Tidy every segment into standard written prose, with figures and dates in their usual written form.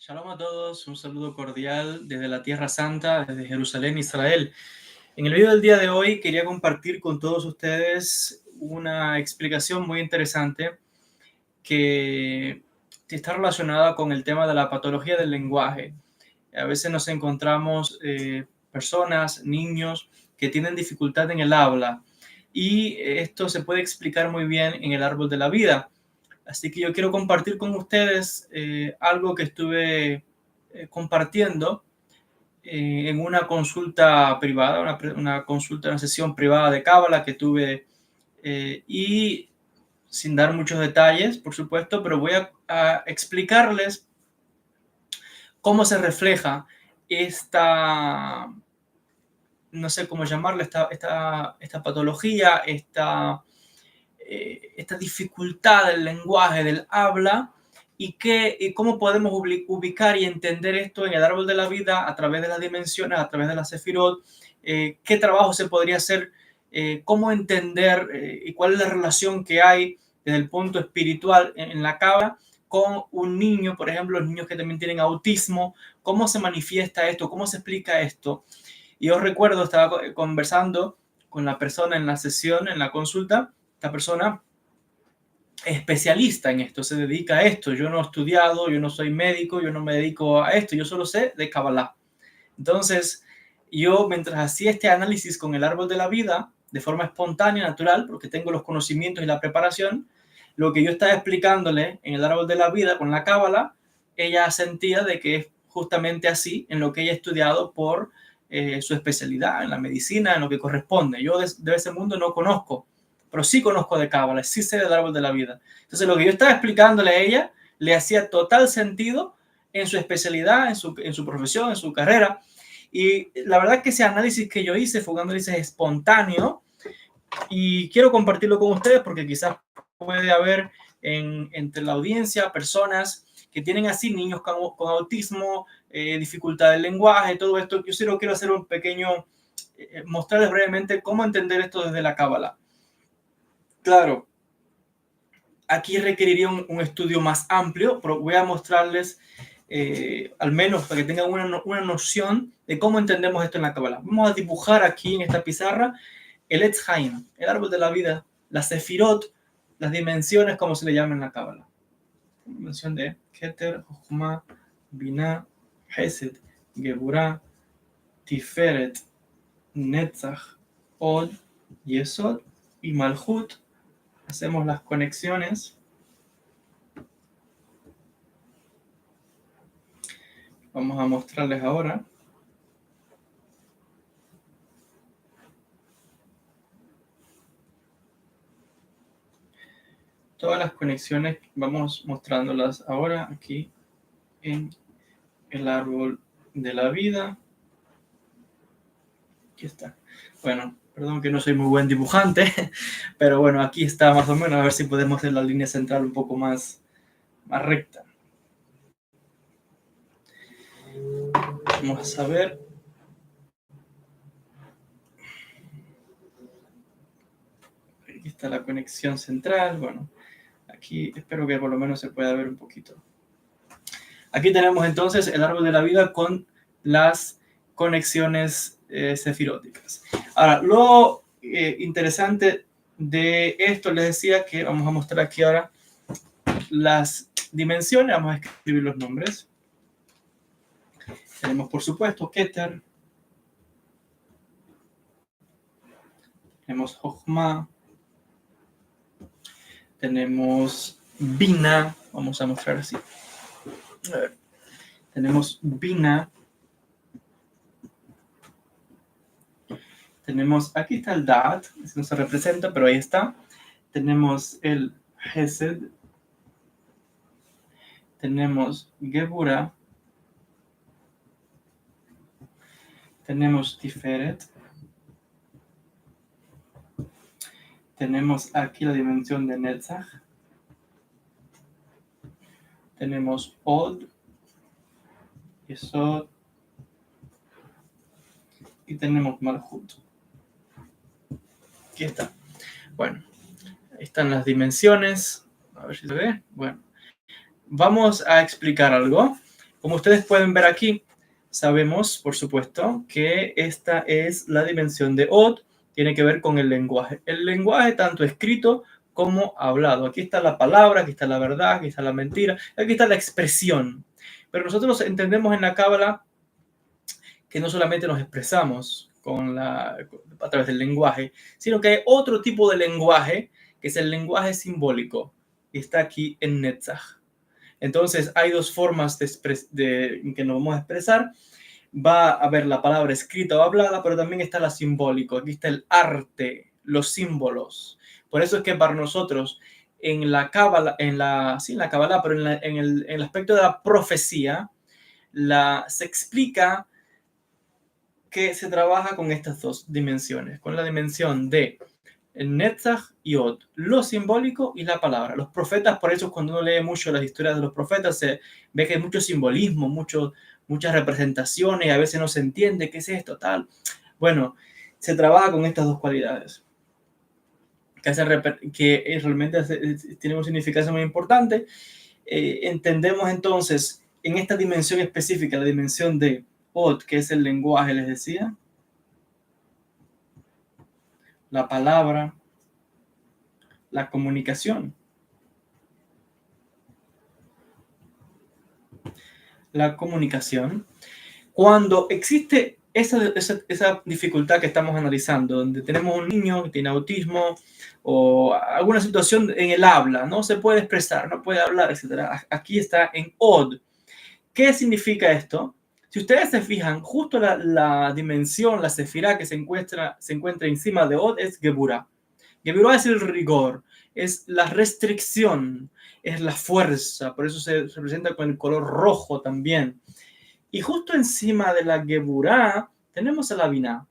Shalom a todos, un saludo cordial desde la Tierra Santa, desde Jerusalén, Israel. En el video del día de hoy quería compartir con todos ustedes una explicación muy interesante que está relacionada con el tema de la patología del lenguaje. A veces nos encontramos personas, niños que tienen dificultad en el habla y esto se puede explicar muy bien en el árbol de la vida. Así que yo quiero compartir con ustedes algo que estuve compartiendo en una consulta privada, una sesión privada de Cábala que tuve y sin dar muchos detalles, por supuesto, pero voy a explicarles cómo se refleja esta, no sé cómo llamarla, esta patología, esta dificultad del lenguaje, del habla, y cómo podemos ubicar y entender esto en el árbol de la vida a través de las dimensiones, a través de la Sefirot, qué trabajo se podría hacer, cómo entender y cuál es la relación que hay desde el punto espiritual en la cabra con un niño, por ejemplo, los niños que también tienen autismo, cómo se manifiesta esto, cómo se explica esto. Y yo recuerdo, estaba conversando con la persona en la sesión, en la consulta. Esta persona es especialista en esto, se dedica a esto. Yo no he estudiado, yo no soy médico, yo no me dedico a esto, yo solo sé de Kabbalah. Entonces, yo mientras hacía este análisis con el árbol de la vida, de forma espontánea, natural, porque tengo los conocimientos y la preparación, lo que yo estaba explicándole en el árbol de la vida con la Kabbalah, ella sentía de que es justamente así en lo que ella ha estudiado por su especialidad, en la medicina, en lo que corresponde. Yo de ese mundo no conozco, pero sí conozco de Cábala, sí sé del árbol de la vida. Entonces, lo que yo estaba explicándole a ella le hacía total sentido en su especialidad, en su profesión, en su carrera. Y la verdad que ese análisis que yo hice fue un análisis espontáneo y quiero compartirlo con ustedes porque quizás puede haber entre la audiencia personas que tienen así niños con autismo, dificultad del lenguaje, todo esto. Yo solo quiero hacer un pequeño, mostrarles brevemente cómo entender esto desde la Cábala. Claro, aquí requeriría un estudio más amplio, pero voy a mostrarles al menos para que tengan una noción de cómo entendemos esto en la Cábala. Vamos a dibujar aquí en esta pizarra el Etz Haim, el árbol de la vida, la Sefirot, las dimensiones, como se le llama en la Cábala. Dimensión de Keter, Jochma, Binah, Hesed, Geburah, Tiferet, Netzach, Od, Yesod y Malhut. Hacemos las conexiones. Vamos a mostrarles ahora. Todas las conexiones vamos mostrándolas ahora aquí en el árbol de la vida. Aquí está. Bueno, perdón que no soy muy buen dibujante, pero bueno, aquí está más o menos, a ver si podemos hacer la línea central un poco más recta. Vamos a ver. Aquí está la conexión central. Bueno, aquí espero que por lo menos se pueda ver un poquito. Aquí tenemos entonces el árbol de la vida con las conexiones sefiróticas. Ahora, lo interesante de esto, les decía que vamos a mostrar aquí ahora las dimensiones. Vamos a escribir los nombres. Tenemos, por supuesto, Keter. Tenemos Jochma. Tenemos Binah. Vamos a mostrar así. A ver. Tenemos Binah. Tenemos, aquí está el Da'at, no se representa, pero ahí está. Tenemos el Hesed. Tenemos Geburah. Tenemos Tiferet. Tenemos aquí la dimensión de Netzach. Tenemos Od, Yesod. Y tenemos Malhut. Aquí está. Bueno, ahí están las dimensiones. A ver si se ve. Bueno, vamos a explicar algo. Como ustedes pueden ver aquí, sabemos, por supuesto, que esta es la dimensión de Od, tiene que ver con el lenguaje. El lenguaje tanto escrito como hablado. Aquí está la palabra, aquí está la verdad, aquí está la mentira, aquí está la expresión. Pero nosotros entendemos en la Cábala que no solamente nos expresamos a través del lenguaje, sino que hay otro tipo de lenguaje, que es el lenguaje simbólico, y está aquí en Netzach. Entonces, hay dos formas que nos vamos a expresar. Va a haber la palabra escrita o hablada, pero también está la simbólico. Aquí está el arte, los símbolos. Por eso es que para nosotros, en la Cábala, sí, en la Cábala, pero en el aspecto de la profecía, se explica que se trabaja con estas dos dimensiones, con la dimensión de el Netzach y Od, lo simbólico y la palabra. Los profetas, por eso cuando uno lee mucho las historias de los profetas, se ve que hay mucho simbolismo, muchas representaciones, y a veces no se entiende qué es esto, tal. Bueno, se trabaja con estas dos cualidades, que realmente tienen un significado muy importante. Entendemos entonces en esta dimensión específica, la dimensión de Od, que es el lenguaje, les decía, la palabra, la comunicación. La comunicación. Cuando existe esa dificultad que estamos analizando, donde tenemos un niño que tiene autismo o alguna situación en el habla, no se puede expresar, no puede hablar, etc. Aquí está en Od. ¿Qué significa esto? Si ustedes se fijan, justo la dimensión, la sefirá que se encuentra encima de Od es Geburah. Geburah es el rigor, es la restricción, es la fuerza, por eso se representa con el color rojo también. Y justo encima de la Geburah tenemos a la Binah,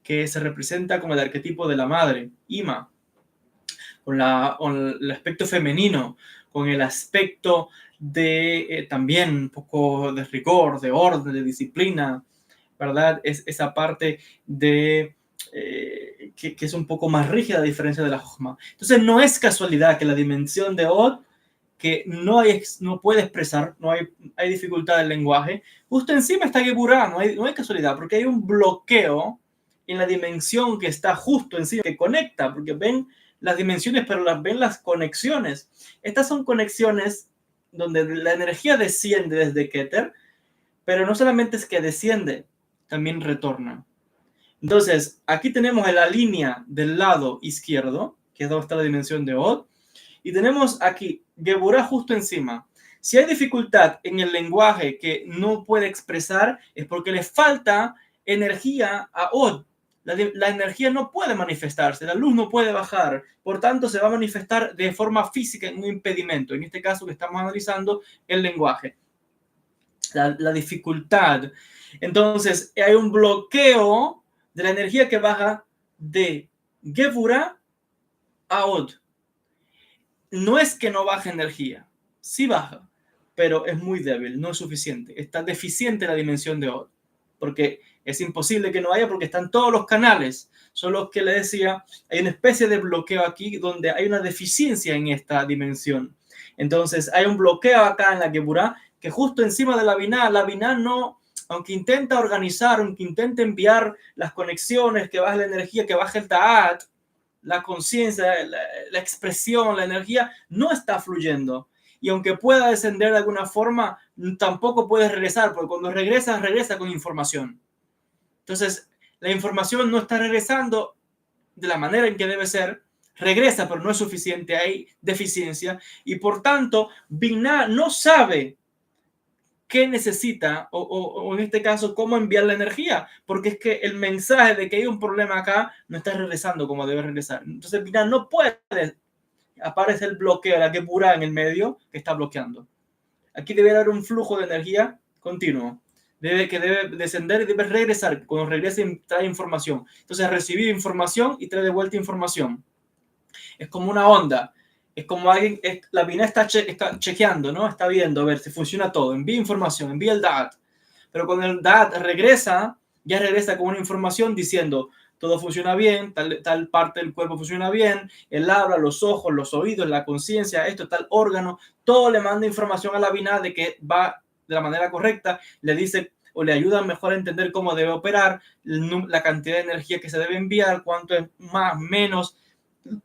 que se representa como el arquetipo de la madre, Ima, con el aspecto femenino, con el aspecto de también un poco de rigor, de orden, de disciplina, ¿verdad? Es esa parte de que es un poco más rígida a diferencia de la Jochma. Entonces no es casualidad que la dimensión de Od, que no puede expresar, hay dificultad del lenguaje, justo encima está Geburah, no hay casualidad, porque hay un bloqueo en la dimensión que está justo encima, que conecta, porque ven las dimensiones, pero ven las conexiones. Estas son conexiones donde la energía desciende desde Keter, pero no solamente es que desciende, también retorna. Entonces, aquí tenemos la línea del lado izquierdo, que es donde está la dimensión de Od, y tenemos aquí Geburah justo encima. Si hay dificultad en el lenguaje que no puede expresar, es porque le falta energía a Od. La energía no puede manifestarse, la luz no puede bajar, por tanto se va a manifestar de forma física en un impedimento, en este caso que estamos analizando el lenguaje, la dificultad. Entonces hay un bloqueo de la energía que baja de Geburah a Od. No es que no baje energía, sí baja, pero es muy débil, no es suficiente. Está deficiente la dimensión de Od, porque es imposible que no haya, porque están todos los canales. Son los que le decía, hay una especie de bloqueo aquí donde hay una deficiencia en esta dimensión. Entonces hay un bloqueo acá en la Geburah, que justo encima de la Binah no, aunque intenta organizar, aunque intenta enviar las conexiones, que baje la energía, que baje el Ta'at, la conciencia, la expresión, la energía, no está fluyendo. Y aunque pueda descender de alguna forma, tampoco puede regresar, porque cuando regresa con información. Entonces, la información no está regresando de la manera en que debe ser, regresa, pero no es suficiente, hay deficiencia, y por tanto, Binah no sabe qué necesita o en este caso cómo enviar la energía, porque es que el mensaje de que hay un problema acá no está regresando como debe regresar. Entonces Binah no puede, aparece el bloqueo, la Geburah en el medio que está bloqueando. Aquí debe haber un flujo de energía continuo, que debe descender y debe regresar. Cuando regrese trae información. Entonces recibir información y trae de vuelta información. Es como una onda. Es como alguien, la Binah está chequeando, ¿no? Está viendo a ver si funciona todo. Envía información, envía el DAT. Pero cuando el DAT regresa, ya regresa con una información diciendo todo funciona bien, tal parte del cuerpo funciona bien, el habla, los ojos, los oídos, la conciencia, esto, tal órgano, todo le manda información a la Binah de que va de la manera correcta, le dice o le ayuda mejor a entender cómo debe operar, la cantidad de energía que se debe enviar, cuánto es más, menos,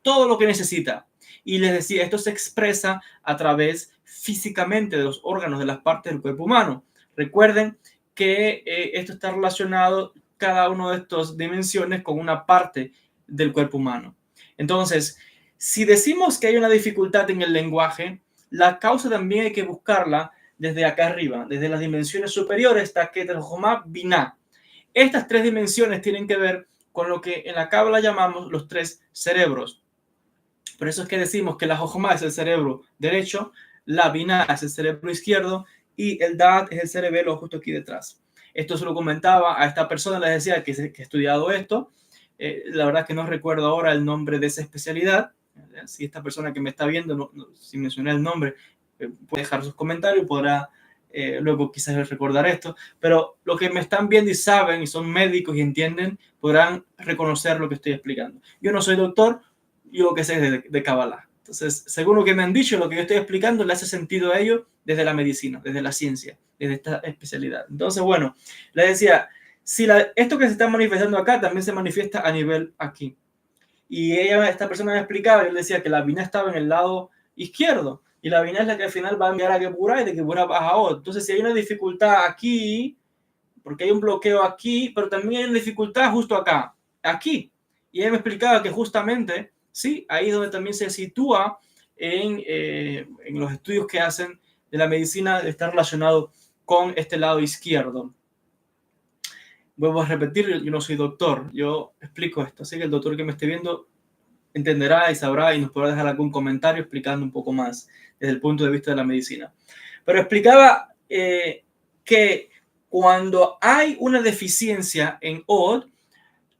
todo lo que necesita. Y les decía, esto se expresa a través físicamente de los órganos, de las partes del cuerpo humano. Recuerden que esto está relacionado, cada una de estas dimensiones, con una parte del cuerpo humano. Entonces, si decimos que hay una dificultad en el lenguaje, la causa también hay que buscarla desde acá arriba, desde las dimensiones superiores, hasta que Binah. Estas tres dimensiones tienen que ver con lo que en la Cábala llamamos los tres cerebros. Por eso es que decimos que la Jochma es el cerebro derecho, la Binah es el cerebro izquierdo y el Da'at es el cerebelo justo aquí detrás. Esto se lo comentaba a esta persona, le decía que he estudiado esto. La verdad que no recuerdo ahora el nombre de esa especialidad. Si esta persona que me está viendo, si mencioné el nombre, puede dejar sus comentarios, podrá luego quizás recordar esto. Pero los que me están viendo y saben y son médicos y entienden, podrán reconocer lo que estoy explicando. Yo no soy doctor, yo lo que sé es de Kabbalah. Entonces, según lo que me han dicho, lo que yo estoy explicando le hace sentido a ellos desde la medicina, desde la ciencia, desde esta especialidad. Entonces, bueno, le decía, si esto que se está manifestando acá también se manifiesta a nivel aquí. Y esta persona me explicaba, yo le decía que la Binah estaba en el lado izquierdo, y la Binah es la que al final va a enviar a Geburah y de Geburah va a Od. Entonces, si hay una dificultad aquí, porque hay un bloqueo aquí, pero también hay una dificultad justo acá, aquí. Y ella me explicaba que justamente, sí, ahí es donde también se sitúa en los estudios que hacen de la medicina, está relacionado con este lado izquierdo. Vuelvo a repetir, yo no soy doctor, yo explico esto, así que el doctor que me esté viendo entenderá y sabrá y nos podrá dejar algún comentario explicando un poco más desde el punto de vista de la medicina. Pero explicaba que cuando hay una deficiencia en Od,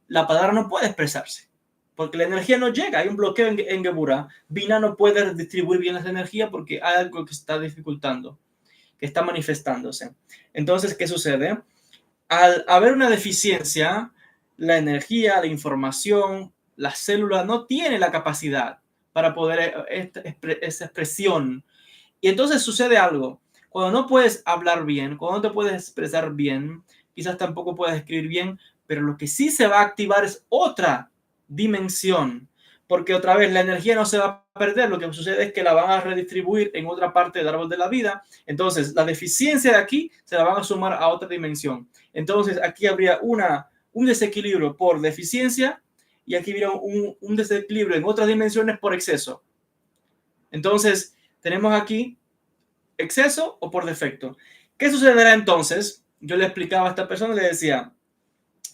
la palabra no puede expresarse, porque la energía no llega, hay un bloqueo en Geburah. Binah no puede distribuir bien la energía porque hay algo que está dificultando, que está manifestándose. Entonces, ¿qué sucede? Al haber una deficiencia, la energía, la información, la célula no tiene la capacidad para poder esa expresión. Y entonces sucede algo. Cuando no puedes hablar bien, cuando no te puedes expresar bien, quizás tampoco puedes escribir bien, pero lo que sí se va a activar es otra dimensión, porque otra vez la energía no se va a perder, lo que sucede es que la van a redistribuir en otra parte del árbol de la vida. Entonces la deficiencia de aquí se la van a sumar a otra dimensión. Entonces aquí habría un desequilibrio por deficiencia y aquí habría un desequilibrio en otras dimensiones por exceso. Entonces tenemos aquí exceso o por defecto. ¿Qué sucederá entonces? Yo le explicaba a esta persona, le decía,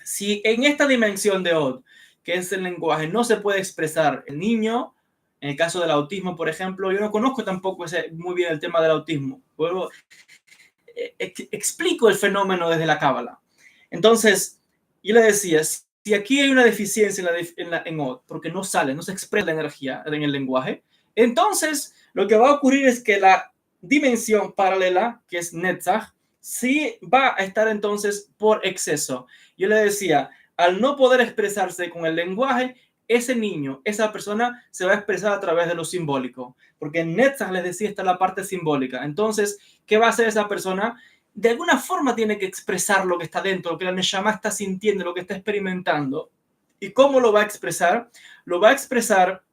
si en esta dimensión de Od, que es el lenguaje, no se puede expresar el niño, en el caso del autismo, por ejemplo, yo no conozco tampoco muy bien el tema del autismo. Luego explico el fenómeno desde la Cábala. Entonces, yo le decía, si aquí hay una deficiencia en Od, porque no sale, no se expresa la energía en el lenguaje, entonces lo que va a ocurrir es que la dimensión paralela, que es Netzach, sí va a estar entonces por exceso. Yo le decía, al no poder expresarse con el lenguaje, ese niño, esa persona se va a expresar a través de lo simbólico, porque en Netzach, les decía, está la parte simbólica. Entonces, ¿qué va a hacer esa persona? De alguna forma tiene que expresar lo que está dentro, lo que la Neshama está sintiendo, lo que está experimentando. ¿Y cómo lo va a expresar? Lo va a expresar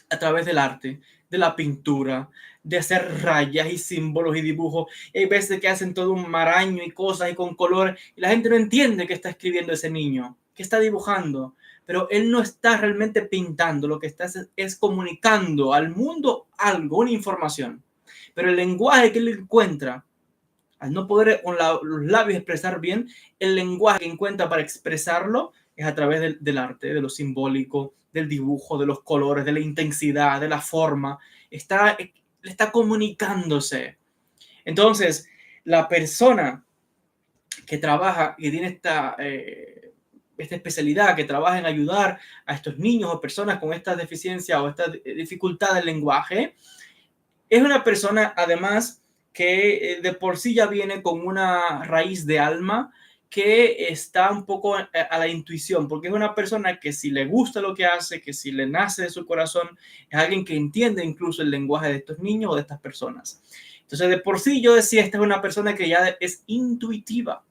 a través del arte, de la pintura, de hacer rayas y símbolos y dibujos. Y hay veces que hacen todo un maraño y cosas y con colores y la gente no entiende qué está escribiendo ese niño, qué está dibujando. Pero él no está realmente pintando, lo que está es comunicando al mundo algo, una información. Pero el lenguaje que él encuentra, al no poder con los labios expresar bien, el lenguaje que encuentra para expresarlo es a través del arte, de lo simbólico, del dibujo, de los colores, de la intensidad, de la forma. Está comunicándose. Entonces, la persona que trabaja y tiene esta especialidad, que trabaja en ayudar a estos niños o personas con esta deficiencia o esta dificultad del lenguaje, es una persona además que de por sí ya viene con una raíz de alma que está un poco a la intuición, porque es una persona que si le gusta lo que hace, que si le nace de su corazón, es alguien que entiende incluso el lenguaje de estos niños o de estas personas. Entonces, de por sí yo decía, esta es una persona que ya es intuitiva.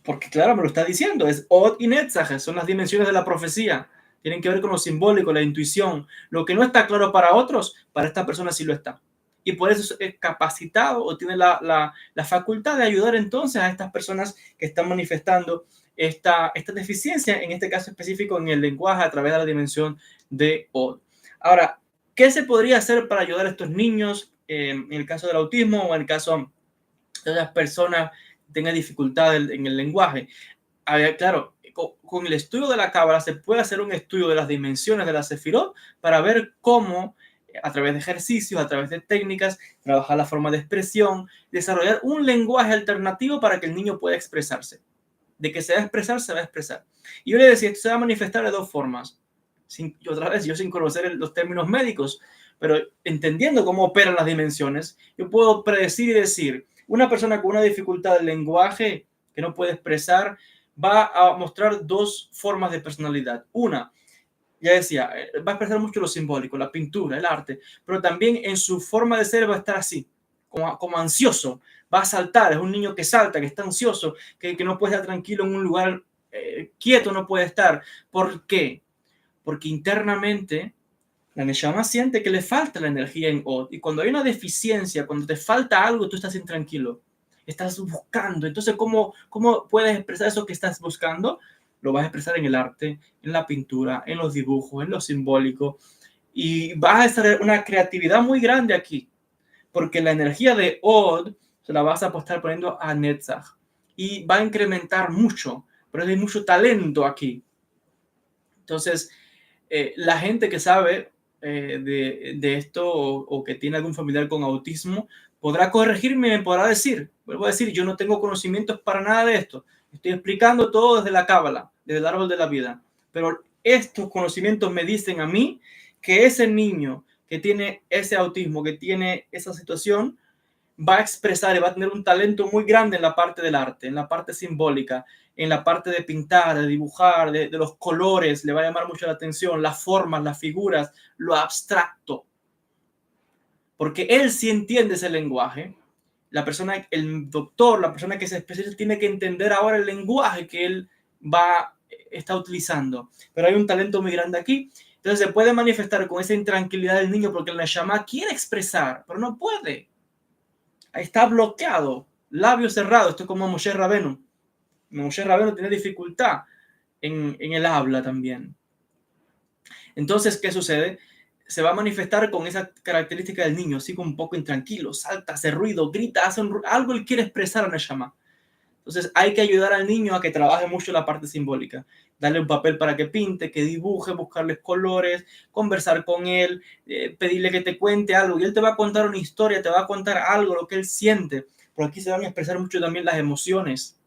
Porque claro, me lo está diciendo, es Od y Netzach, son las dimensiones de la profecía. Tienen que ver con lo simbólico, la intuición. Lo que no está claro para otros, para esta persona sí lo está. Y por eso es capacitado o tiene la facultad de ayudar entonces a estas personas que están manifestando esta deficiencia, en este caso específico en el lenguaje a través de la dimensión de Od. Ahora, ¿qué se podría hacer para ayudar a estos niños en el caso del autismo o en el caso de las personas que tengan dificultad en el lenguaje? A ver, claro, con el estudio de la cábala se puede hacer un estudio de las dimensiones de la sefirot para ver cómo, a través de ejercicios, a través de técnicas, trabajar la forma de expresión, desarrollar un lenguaje alternativo para que el niño pueda expresarse. De que se va a expresar, se va a expresar. Y yo le decía, esto se va a manifestar de dos formas. Otra vez, yo sin conocer los términos médicos, pero entendiendo cómo operan las dimensiones, yo puedo predecir y decir, una persona con una dificultad de lenguaje que no puede expresar, va a mostrar dos formas de personalidad. Una, ya decía, va a expresar mucho lo simbólico, la pintura, el arte, pero también en su forma de ser va a estar así, como ansioso, va a saltar, es un niño que salta, que está ansioso, que no puede estar tranquilo en un lugar quieto, no puede estar. ¿Por qué? Porque internamente la Neshama siente que le falta la energía en Od. Y cuando hay una deficiencia, cuando te falta algo, tú estás intranquilo. Estás buscando. Entonces, ¿cómo puedes expresar eso que estás buscando? Lo vas a expresar en el arte, en la pintura, en los dibujos, en lo simbólico. Y vas a estar una creatividad muy grande aquí. Porque la energía de Od se la vas a estar poniendo a Netzach. Y va a incrementar mucho. Pero hay mucho talento aquí. Entonces, la gente que sabe de esto o que tiene algún familiar con autismo podrá corregirme y me podrá decir, vuelvo a decir, yo no tengo conocimientos para nada de esto. Estoy explicando todo desde la cábala, desde el árbol de la vida. Pero estos conocimientos me dicen a mí que ese niño que tiene ese autismo, que tiene esa situación, va a expresar y va a tener un talento muy grande en la parte del arte, en la parte simbólica, en la parte de pintar, de dibujar, de los colores, le va a llamar mucho la atención, las formas, las figuras, lo abstracto, porque él sí entiende ese lenguaje. La persona, el doctor, la persona que se especializa tiene que entender ahora el lenguaje que él está utilizando, pero hay un talento muy grande aquí. Entonces se puede manifestar con esa intranquilidad del niño porque el Neshama quiere expresar, pero no puede. Está bloqueado, labio cerrado. Esto es como Moshe Rabenu. Moshe Rabenu tiene dificultad en el habla también. Entonces, ¿qué sucede? Se va a manifestar con esa característica del niño, así como un poco intranquilo, salta, hace ruido, grita, hace algo él quiere expresar a Neshama. Entonces hay que ayudar al niño a que trabaje mucho la parte simbólica, darle un papel para que pinte, que dibuje, buscarles colores, conversar con él, pedirle que te cuente algo y él te va a contar una historia, te va a contar algo, lo que él siente. Por aquí se van a expresar mucho también las emociones,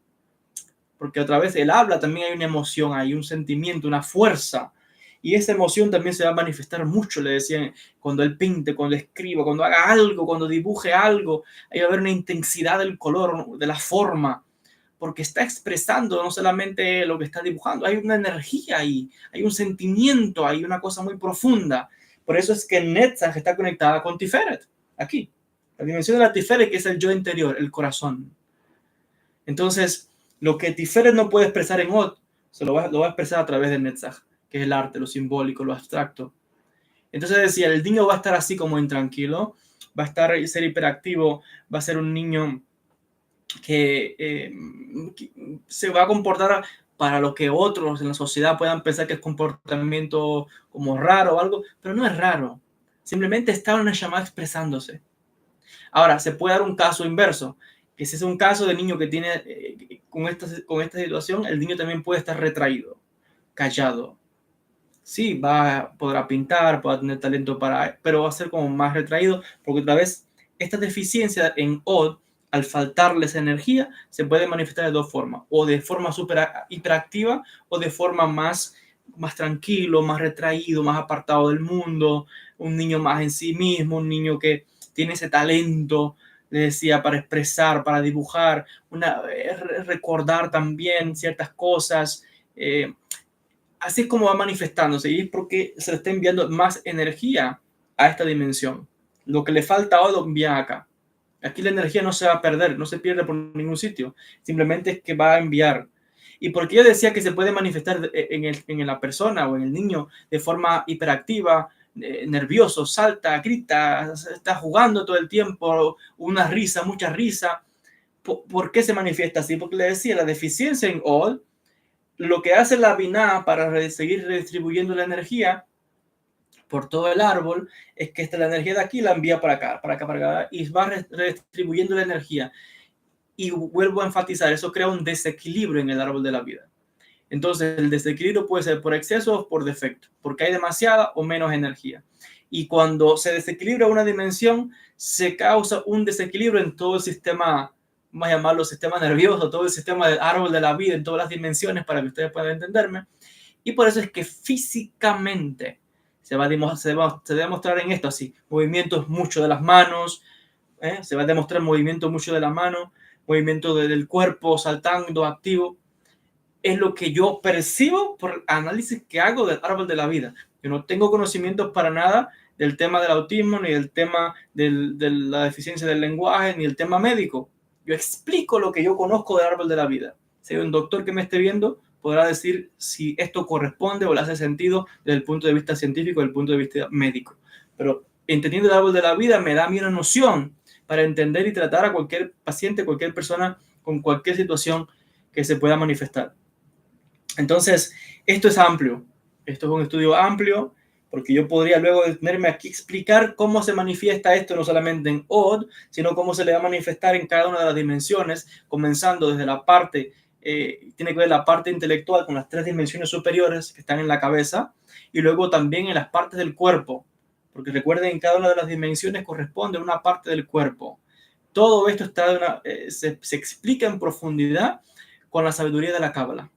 porque otra vez él habla, también hay una emoción, hay un sentimiento, una fuerza. Y esa emoción también se va a manifestar mucho, le decían, cuando él pinte, cuando escriba, cuando haga algo, cuando dibuje algo. Ahí va a haber una intensidad del color, de la forma, porque está expresando no solamente lo que está dibujando, hay una energía ahí, hay un sentimiento, hay una cosa muy profunda. Por eso es que Netzach está conectada con Tiferet, aquí. La dimensión de la Tiferet, que es el yo interior, el corazón. Entonces, lo que Tiferet no puede expresar en Od, lo va a expresar a través de Netzach, que es el arte, lo simbólico, lo abstracto. Entonces decía, el niño va a estar así como intranquilo, va a ser hiperactivo, va a ser un niño que se va a comportar para lo que otros en la sociedad puedan pensar que es comportamiento como raro o algo, pero no es raro. Simplemente está una llamada expresándose. Ahora, se puede dar un caso inverso, que si es un caso de niño que tiene, con esta situación, el niño también puede estar retraído, callado. Sí, podrá pintar, podrá tener talento pero va a ser como más retraído, porque otra vez, esta deficiencia en Od, al faltarle esa energía, se puede manifestar de dos formas, o de forma super hiperactiva, o de forma más tranquilo, más retraído, más apartado del mundo, un niño más en sí mismo, un niño que tiene ese talento, le decía, para expresar, para dibujar, recordar también ciertas cosas. Así es como va manifestándose y es porque se le está enviando más energía a esta dimensión. Lo que le falta hoy lo envía acá. Aquí la energía no se va a perder, no se pierde por ningún sitio, simplemente es que va a enviar. Y porque yo decía que se puede manifestar en la persona o en el niño de forma hiperactiva, nervioso, salta, grita, está jugando todo el tiempo, una risa, mucha risa. ¿Por qué se manifiesta así? Porque le decía, la deficiencia en OD, lo que hace la Binah para seguir redistribuyendo la energía por todo el árbol, es que la energía de aquí la envía para acá, para acá, para acá, y va redistribuyendo la energía. Y vuelvo a enfatizar, eso crea un desequilibrio en el árbol de la vida. Entonces, el desequilibrio puede ser por exceso o por defecto, porque hay demasiada o menos energía. Y cuando se desequilibra una dimensión, se causa un desequilibrio en todo el sistema, vamos a llamarlo sistema nervioso, todo el sistema del árbol de la vida, en todas las dimensiones, para que ustedes puedan entenderme. Y por eso es que físicamente se va a demostrar en esto así, movimientos mucho de las manos, se va a demostrar movimiento mucho de la mano, movimiento del cuerpo saltando, activo. Es lo que yo percibo por análisis que hago del árbol de la vida. Yo no tengo conocimientos para nada del tema del autismo, ni del tema de la deficiencia del lenguaje, ni el tema médico. Yo explico lo que yo conozco del árbol de la vida. Si hay un doctor que me esté viendo, podrá decir si esto corresponde o le hace sentido desde el punto de vista científico, desde el punto de vista médico. Pero entendiendo el árbol de la vida me da a mí una noción para entender y tratar a cualquier paciente, cualquier persona con cualquier situación que se pueda manifestar. Entonces, esto es amplio. Esto es un estudio amplio, porque yo podría luego detenerme aquí a explicar cómo se manifiesta esto, no solamente en OD, sino cómo se le va a manifestar en cada una de las dimensiones, comenzando desde la parte, tiene que ver la parte intelectual con las 3 dimensiones superiores que están en la cabeza, y luego también en las partes del cuerpo, porque recuerden, en cada una de las dimensiones corresponde a una parte del cuerpo. Todo esto se explica en profundidad con la sabiduría de la Cábala.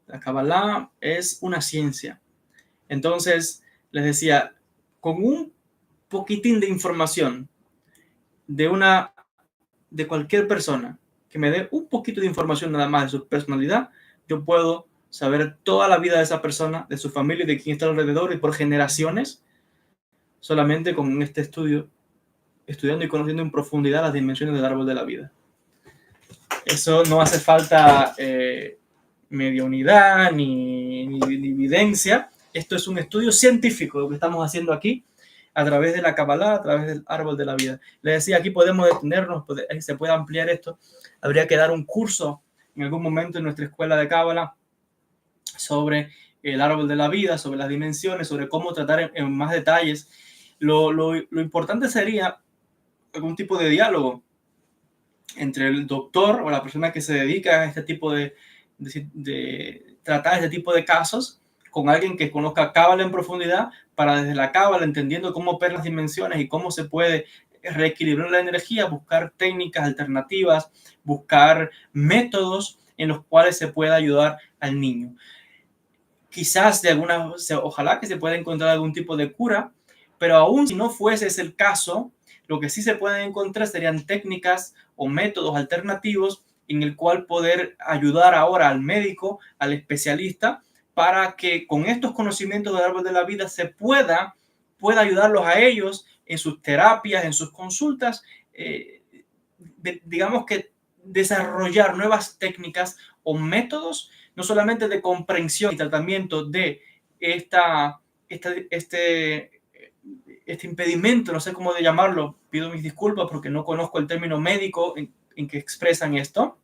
La Kabbalah es una ciencia. Entonces, les decía, con un poquitín de información de cualquier persona que me dé un poquito de información nada más de su personalidad, yo puedo saber toda la vida de esa persona, de su familia y de quién está alrededor y por generaciones, solamente con este estudio, estudiando y conociendo en profundidad las dimensiones del árbol de la vida. Eso no hace falta mediunidad ni evidencia. Esto es un estudio científico lo que estamos haciendo aquí a través de la Kabbalah, a través del árbol de la vida. Les decía, aquí podemos detenernos, se puede ampliar esto. Habría que dar un curso en algún momento en nuestra escuela de Kabbalah sobre el árbol de la vida, sobre las dimensiones, sobre cómo tratar en más detalles. Lo importante sería algún tipo de diálogo entre el doctor o la persona que se dedica a este tipo de tratar este tipo de casos con alguien que conozca Cábala en profundidad, para desde la Cábala, entendiendo cómo operan las dimensiones y cómo se puede reequilibrar la energía, buscar técnicas alternativas, buscar métodos en los cuales se pueda ayudar al niño. Quizás ojalá que se pueda encontrar algún tipo de cura, pero aún si no fuese ese el caso, lo que sí se pueden encontrar serían técnicas o métodos alternativos en el cual poder ayudar ahora al médico, al especialista, para que con estos conocimientos del árbol de la vida se pueda ayudarlos a ellos en sus terapias, en sus consultas, digamos que desarrollar nuevas técnicas o métodos, no solamente de comprensión y tratamiento de este impedimento, no sé cómo de llamarlo, pido mis disculpas porque no conozco el término médico en que expresan esto,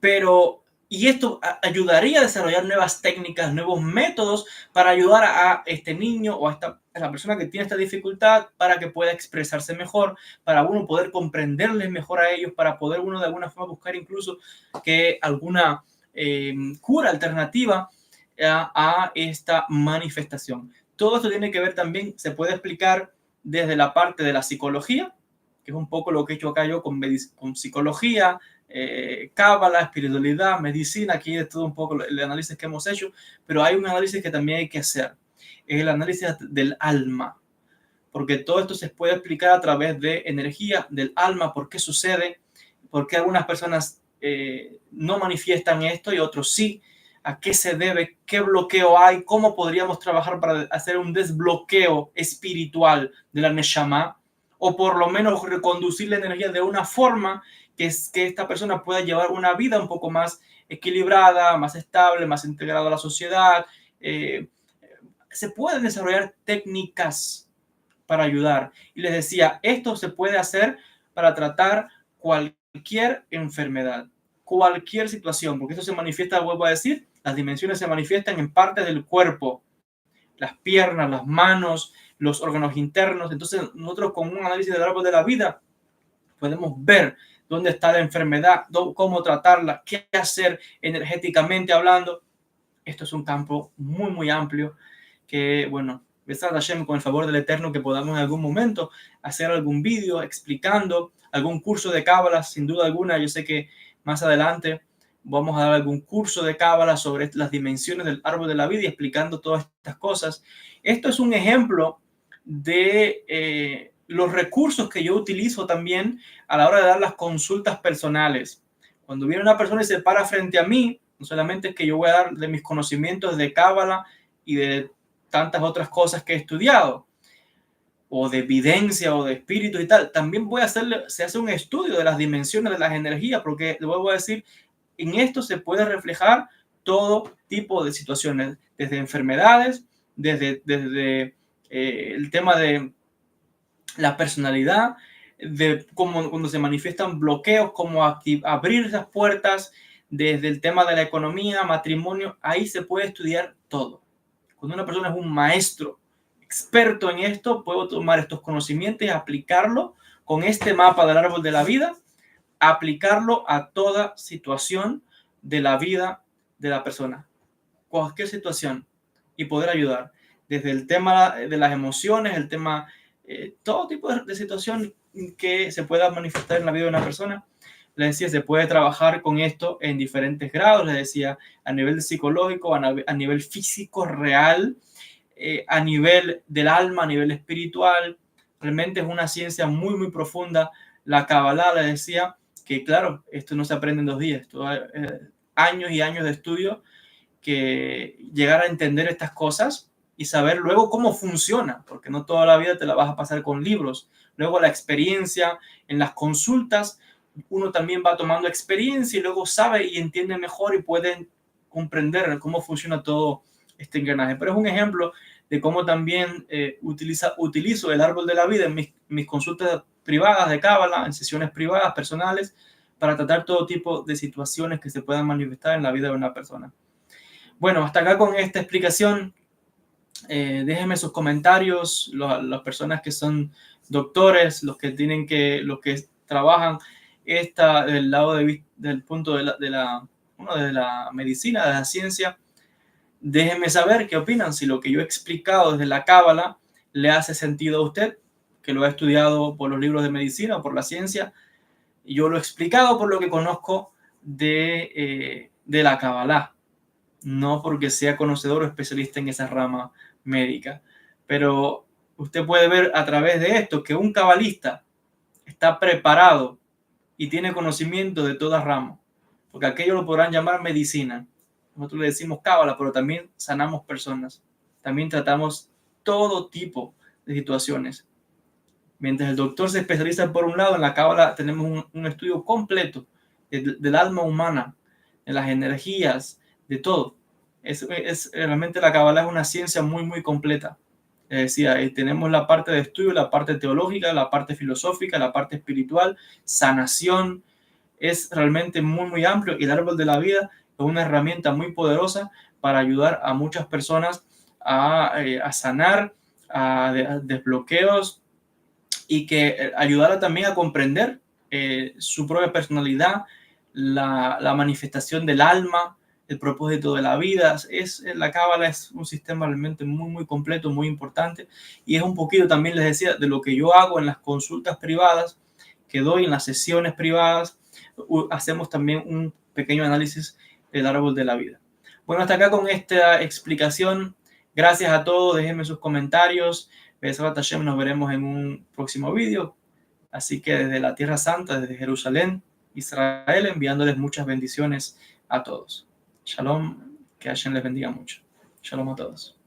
pero y esto ayudaría a desarrollar nuevas técnicas, nuevos métodos para ayudar a este niño o a la persona que tiene esta dificultad para que pueda expresarse mejor, para uno poder comprenderles mejor a ellos, para poder uno de alguna forma buscar incluso que alguna cura alternativa a esta manifestación. Todo esto tiene que ver también, se puede explicar desde la parte de la psicología, que es un poco lo que he hecho acá yo con psicología, cábala, espiritualidad, medicina. Aquí es todo un poco el análisis que hemos hecho, pero hay un análisis que también hay que hacer, es el análisis del alma, porque todo esto se puede explicar a través de energía del alma, por qué sucede, por qué algunas personas no manifiestan esto y otros sí, a qué se debe, qué bloqueo hay, cómo podríamos trabajar para hacer un desbloqueo espiritual de la Neshama o por lo menos reconducir la energía de una forma que esta persona pueda llevar una vida un poco más equilibrada, más estable, más integrada a la sociedad. Se pueden desarrollar técnicas para ayudar. Y les decía, esto se puede hacer para tratar cualquier enfermedad, cualquier situación, porque esto se manifiesta, vuelvo a decir, las dimensiones se manifiestan en partes del cuerpo, las piernas, las manos, los órganos internos. Entonces, nosotros con un análisis del árbol de la vida podemos ver dónde está la enfermedad, cómo tratarla, qué hacer energéticamente hablando. Esto es un campo muy, muy amplio que, bueno, Besat Hashem, con el favor del Eterno, que podamos en algún momento hacer algún vídeo explicando algún curso de Cábala, sin duda alguna. Yo sé que más adelante vamos a dar algún curso de Cábala sobre las dimensiones del árbol de la vida y explicando todas estas cosas. Esto es un ejemplo de los recursos que yo utilizo también a la hora de dar las consultas personales. Cuando viene una persona y se para frente a mí, no solamente es que yo voy a dar de mis conocimientos de Cábala y de tantas otras cosas que he estudiado, o de evidencia o de espíritu y tal, también se hace un estudio de las dimensiones de las energías, porque le voy a decir, en esto se puede reflejar todo tipo de situaciones, desde enfermedades, desde el tema de la personalidad, de cómo cuando se manifiestan bloqueos, cómo abrir esas puertas, desde el tema de la economía, matrimonio, ahí se puede estudiar todo. Cuando una persona es un maestro experto en esto, puedo tomar estos conocimientos y aplicarlo con este mapa del árbol de la vida, aplicarlo a toda situación de la vida de la persona, cualquier situación, y poder ayudar. Desde el tema de las emociones, el tema, todo tipo de situación que se pueda manifestar en la vida de una persona. Les decía, se puede trabajar con esto en diferentes grados, les decía, a nivel psicológico, a nivel físico real, a nivel del alma, a nivel espiritual. Realmente es una ciencia muy, muy profunda. La Kabbalah, les decía, que claro, esto no se aprende en 2 días, esto años y años de estudio, que llegar a entender estas cosas y saber luego cómo funciona, porque no toda la vida te la vas a pasar con libros. Luego la experiencia en las consultas, uno también va tomando experiencia y luego sabe y entiende mejor y puede comprender cómo funciona todo este engranaje. Pero es un ejemplo de cómo también utilizo el árbol de la vida en mis consultas privadas de Cábala, en sesiones privadas, personales, para tratar todo tipo de situaciones que se puedan manifestar en la vida de una persona. Bueno, hasta acá con esta explicación. Déjenme sus comentarios, las personas que son doctores, los que trabajan del lado del punto de la medicina, de la ciencia. Déjenme saber qué opinan, si lo que yo he explicado desde la Cábala le hace sentido a usted, que lo ha estudiado por los libros de medicina o por la ciencia. Yo lo he explicado por lo que conozco de la Cábala, no porque sea conocedor o especialista en esa rama médica. Pero usted puede ver a través de esto que un cabalista está preparado y tiene conocimiento de toda rama, porque aquello lo podrán llamar medicina. Nosotros le decimos cábala, pero también sanamos personas, también tratamos todo tipo de situaciones. Mientras el doctor se especializa por un lado, en la cábala tenemos un estudio completo del alma humana, de las energías, de todo. Realmente la cábala es una ciencia muy, muy completa. Decía, tenemos la parte de estudio, la parte teológica, la parte filosófica, la parte espiritual, sanación. Es realmente muy, muy amplio, y el árbol de la vida es una herramienta muy poderosa para ayudar a muchas personas a sanar, a desbloqueos, y que ayudará también a comprender su propia personalidad, la manifestación del alma, el propósito de la vida. La Cábala es un sistema realmente muy, muy completo, muy importante, y es un poquito, también les decía, de lo que yo hago en las consultas privadas que doy, en las sesiones privadas. Hacemos también un pequeño análisis del árbol de la vida. Bueno, hasta acá con esta explicación. Gracias a todos, déjenme sus comentarios. Besat Hashem, nos veremos en un próximo vídeo. Así que desde la Tierra Santa, desde Jerusalén, Israel, enviándoles muchas bendiciones a todos. Shalom, que Hashem les bendiga mucho. Shalom a todos.